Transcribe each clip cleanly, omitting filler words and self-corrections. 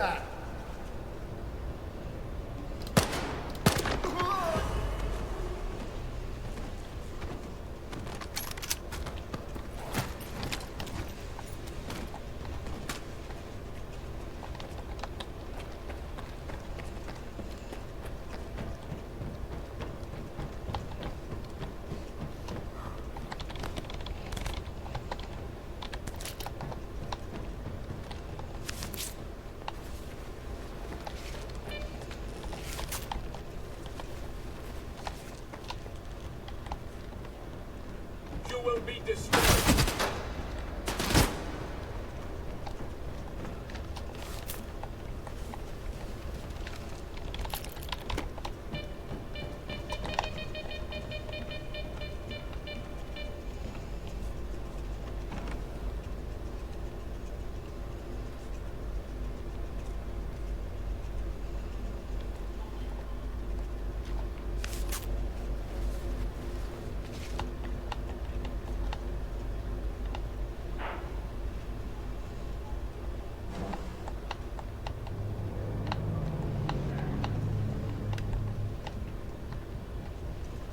that? You will be destroyed.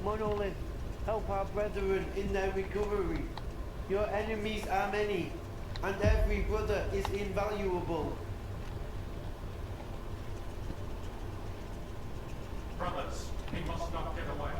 Monolith, help our brethren in their recovery. Your enemies are many, and every brother is invaluable. Brothers, he must not get away.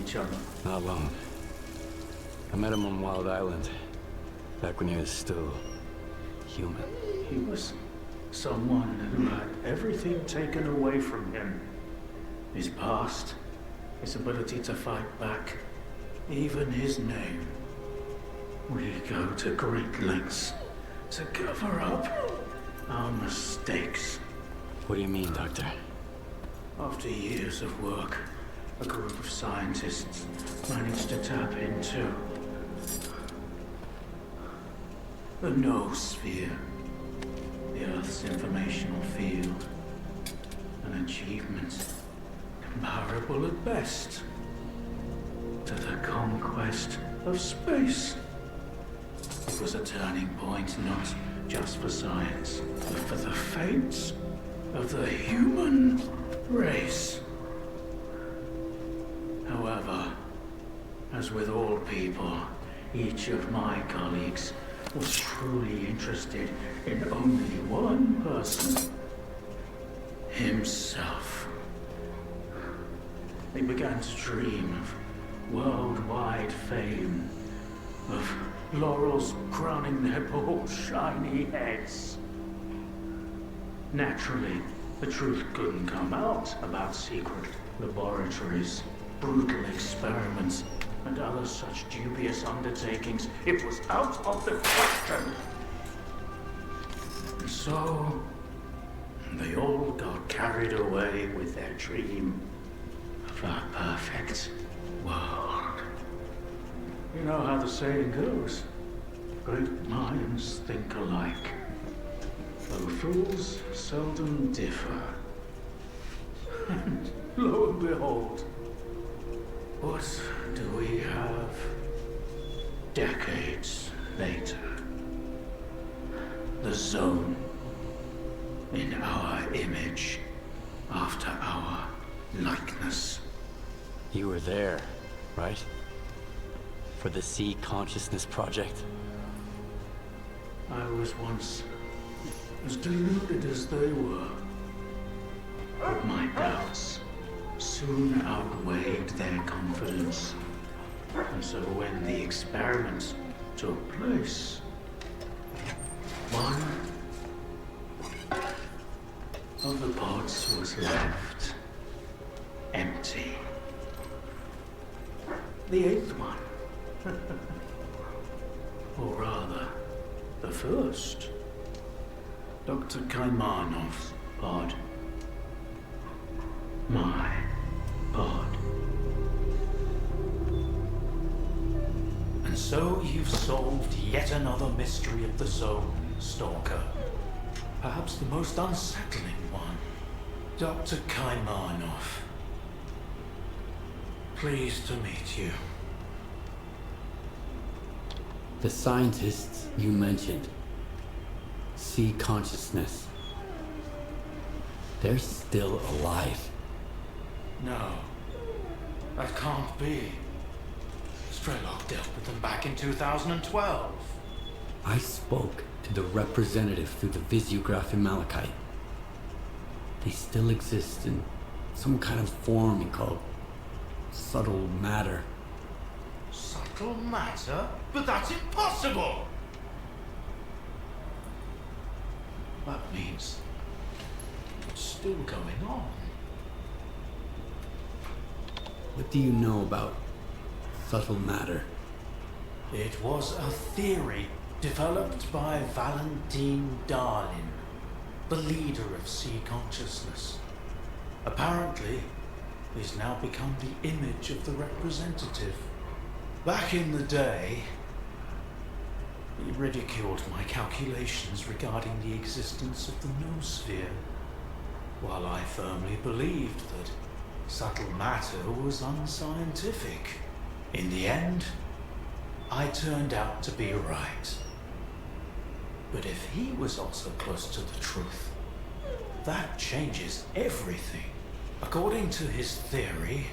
each other? Not long. I met him on Wild Island, back when he was still human. He was someone who had everything taken away from him. His past, his ability to fight back, even his name. We go to great lengths to cover up our mistakes. What do you mean, Doctor? After years of work, a group of scientists managed to tap into the noosphere, the Earth's informational field. An achievement comparable at best to the conquest of space. It was a turning point not just for science, but for the fates of the human race. However, as with all people, each of my colleagues was truly interested in only one person. Himself. They began to dream of worldwide fame, of laurels crowning their bald, shiny heads. Naturally, the truth couldn't come out about secret laboratories, brutal experiments, and other such dubious undertakings. It was out of the question. And so, they all got carried away with their dream of a perfect world. You know how the saying goes, great minds think alike, though fools seldom differ. And lo and behold, what do we have decades later? The Zone, in our image, after our likeness. You were there, right? For the Sea Consciousness Project? I was once as deluded as they were. But my doubts soon outweighed their confidence. And so when the experiment took place, one of the pods was left empty. The eighth one. Or rather, the first. Dr. Kaimanov's pod. My pod. And so you've solved yet another mystery of the Zone, Stalker. Perhaps the most unsettling one. Dr. Kaimanov. Pleased to meet you. The scientists you mentioned, Sea Consciousness, they're still alive. No, that can't be. S.T.A.L.K.E.R dealt with them back in 2012. I spoke to the representative through the visiograph in Malachite. They still exist in some kind of form he called subtle matter. Subtle matter? But that's impossible! That means it's still going on. What do you know about subtle matter? It was a theory developed by Valentine Darlin, the leader of Sea Consciousness. Apparently, he's now become the image of the representative. Back in the day, he ridiculed my calculations regarding the existence of the noosphere, while I firmly believed that subtle matter was unscientific. In the end, I turned out to be right. But if he was also close to the truth, that changes everything. According to his theory,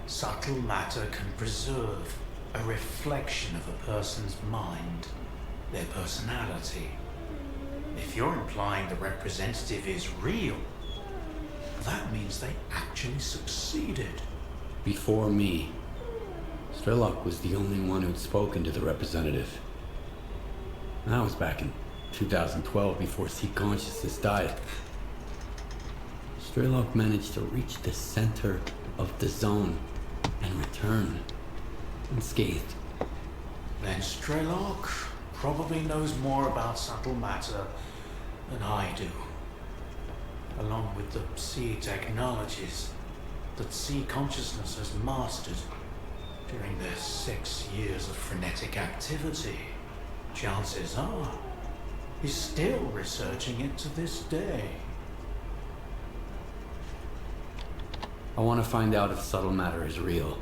subtle matter can preserve a reflection of a person's mind, their personality. If you're implying the representative is real, that means they actually succeeded. Before me, S.T.A.L.K.E.R was the only one who'd spoken to the representative. And that was back in 2012, before Seed Consciousness died. S.T.A.L.K.E.R managed to reach the center of the zone and return unscathed. Then S.T.A.L.K.E.R probably knows more about subtle matter than I do, along with the sea technologies that sea consciousness has mastered during their 6 years of frenetic activity. Chances are he's still researching it to this day. I want to find out if subtle matter is real.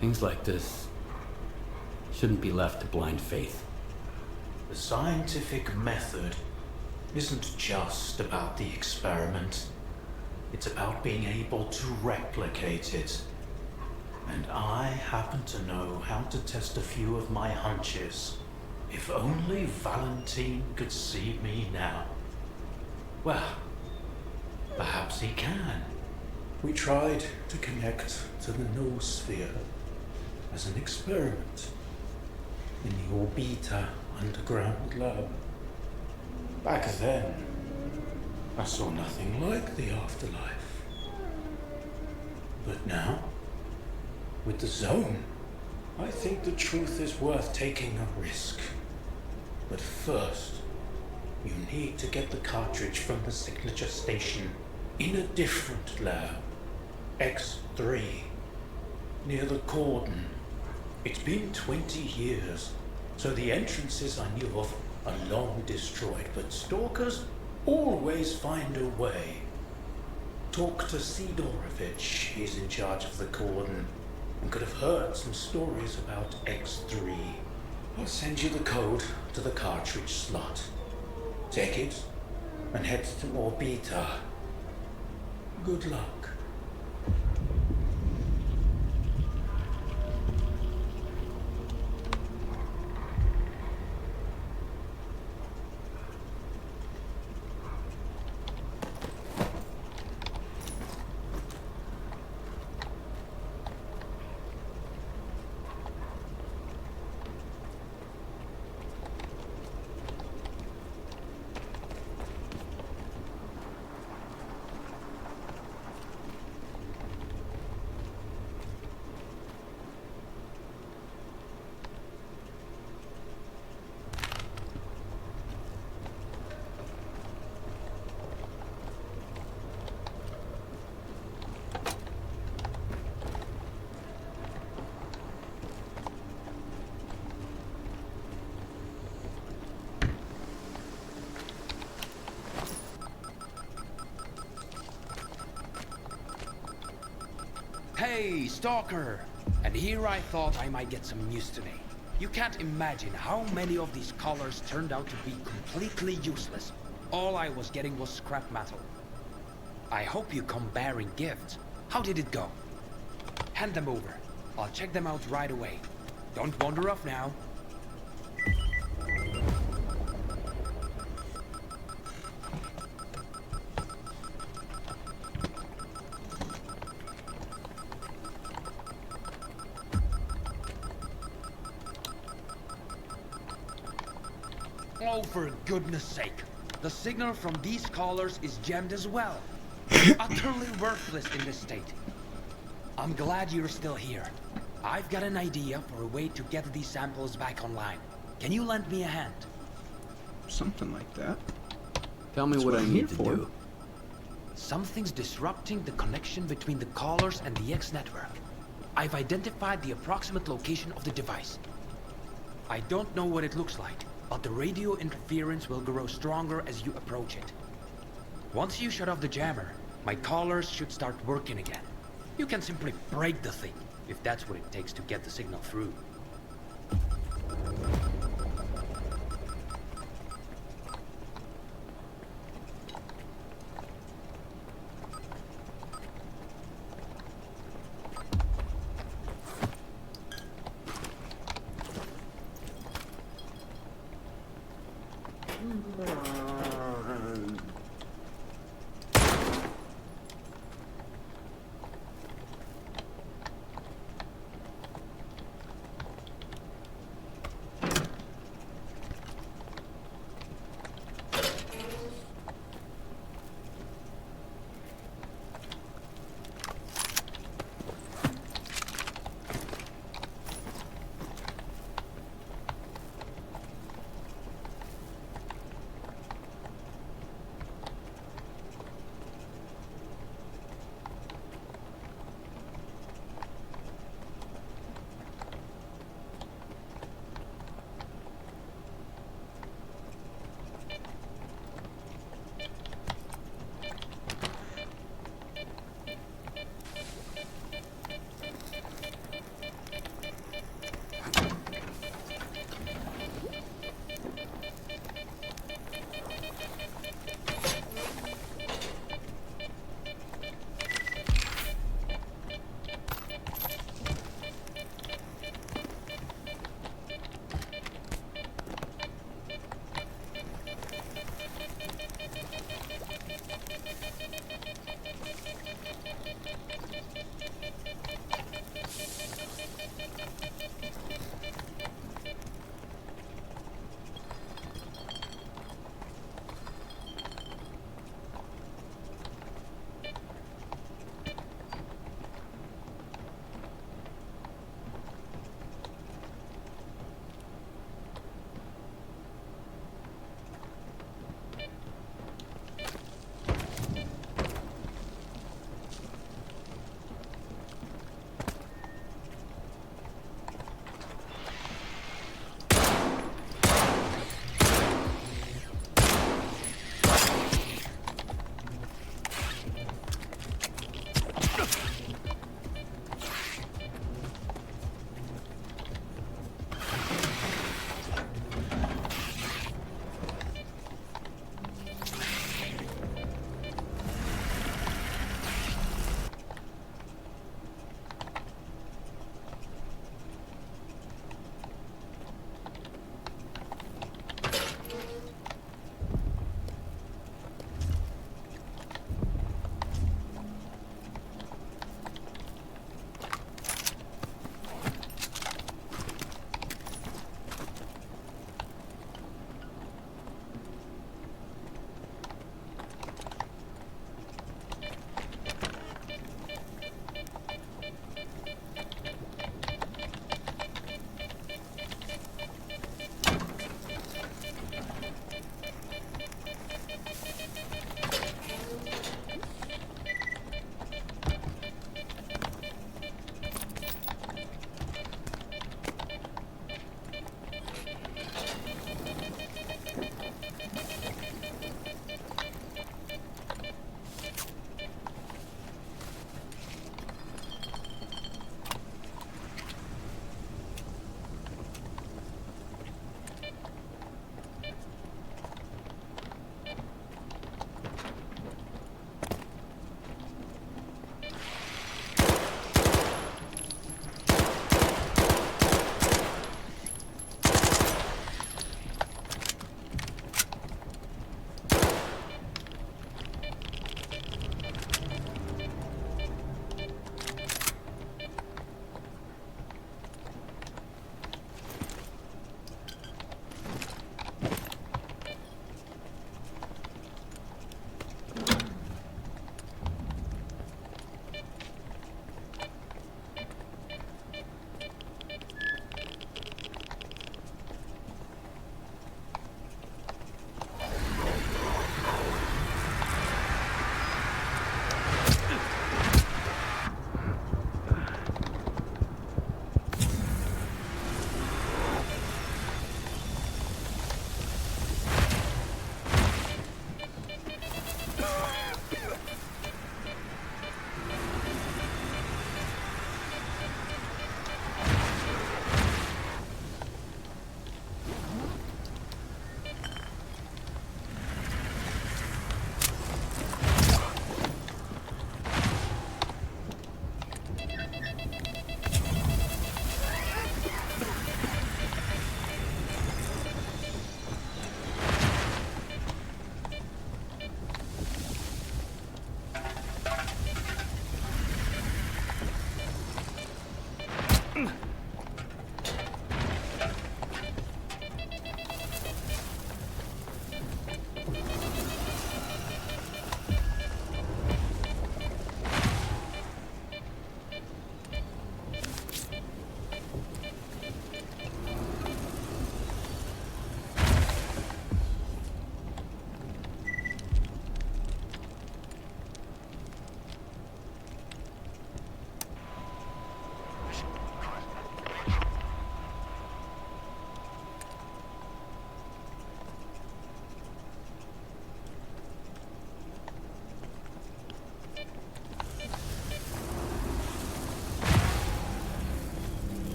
Things like this shouldn't be left to blind faith. The scientific method isn't just about the experiment. It's about being able to replicate it. And I happen to know how to test a few of my hunches. If only Valentine could see me now. Well, perhaps he can. We tried to connect to the noosphere as an experiment in the Orbita underground lab. Back then, I saw nothing like the afterlife. But now, with the zone, I think the truth is worth taking a risk. But first, you need to get the cartridge from the signature station in a different lab, X3, near the cordon. It's been 20 years, so the entrances I knew of are long destroyed, but stalkers always find a way. Talk to Sidorovich, he's in charge of the cordon, and could have heard some stories about X3. I'll send you the code to the cartridge slot. Take it, and head to Orbita. Good luck. Hey, Stalker! And here I thought I might get some news today. You can't imagine how many of these collars turned out to be completely useless. All I was getting was scrap metal. I hope you come bearing gifts. How did it go? Hand them over. I'll check them out right away. Don't wander off now. Oh, for goodness sake. The signal from these collars is jammed as well. Utterly worthless in this state. I'm glad you're still here. I've got an idea for a way to get these samples back online. Can you lend me a hand? Something like that. Tell me That's what I I'm need here to for. do. Something's disrupting the connection between the collars and the X network. I've identified the approximate location of the device. I don't know what it looks like, but the radio interference will grow stronger as you approach it. Once you shut off the jammer, my collars should start working again. You can simply break the thing, if that's what it takes to get the signal through.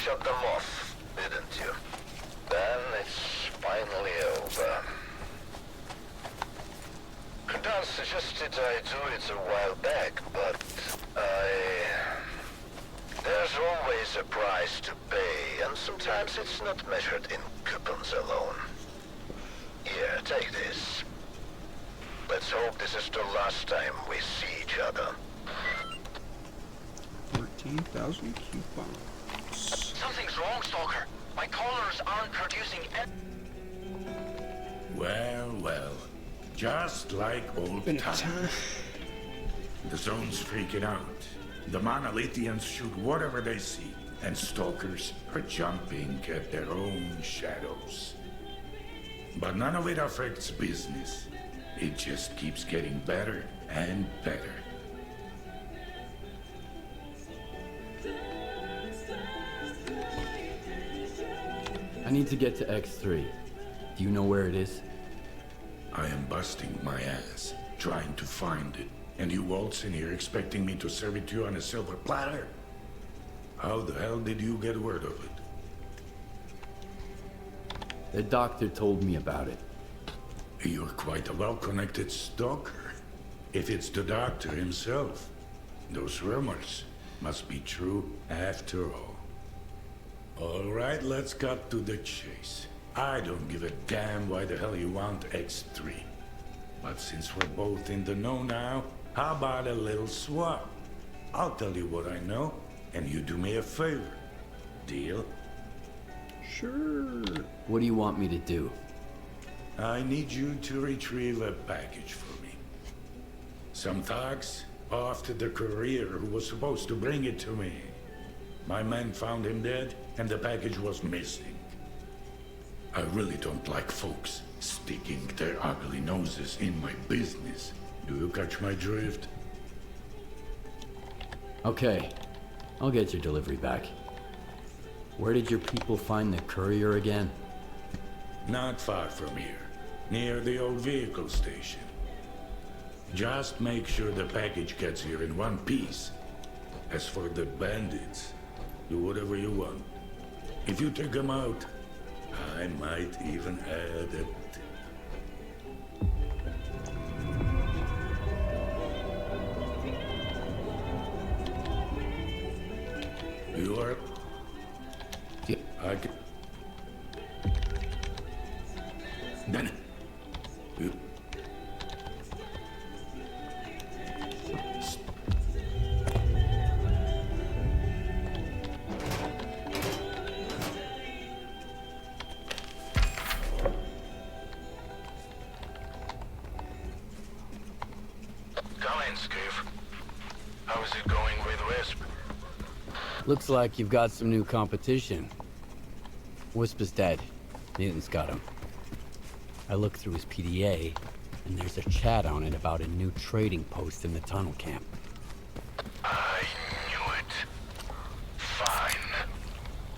shut them off, didn't you? Then it's finally over. Kudan suggested I do it a while back, but there's always a price to pay, and sometimes it's not measured in coupons alone. Here, take this. Let's hope this is the last time we see each other. 14,000 coupons. Something's wrong, Stalker. My collars aren't producing Well, well. Just like old Been a times. time. The zone's freaking out. The Monolithians shoot whatever they see, and stalkers are jumping at their own shadows. But none of it affects business. It just keeps getting better and better. I need to get to X3. Do you know where it is? I am busting my ass, trying to find it. And you waltz in here expecting me to serve it to you on a silver platter? How the hell did you get word of it? The doctor told me about it. You're quite a well-connected stalker. If it's the doctor himself, those rumors must be true after all. All right, let's cut to the chase. I don't give a damn why the hell you want X3. But since we're both in the know now, how about a little swap? I'll tell you what I know, and you do me a favor. Deal? Sure. What do you want me to do? I need you to retrieve a package for me. Some thugs off to the courier who was supposed to bring it to me. My men found him dead, and the package was missing. I really don't like folks sticking their ugly noses in my business. Do you catch my drift? Okay, I'll get your delivery back. Where did your people find the courier again? Not far from here, near the old vehicle station. Just make sure the package gets here in one piece. As for the bandits, do whatever you want. If you take them out, I might even add a tip. You are... Yeah. I can... Then... You... Come in, Skiff. How is it going with Wisp? Looks like you've got some new competition. Wisp is dead. Newton's got him. I looked through his PDA, and there's a chat on it about a new trading post in the tunnel camp. I knew it. Fine.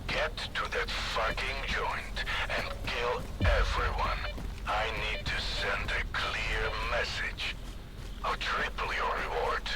Get to that fucking joint and kill everyone. I need to send a clear message. I'll triple your reward.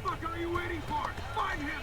What are you waiting for? Find him!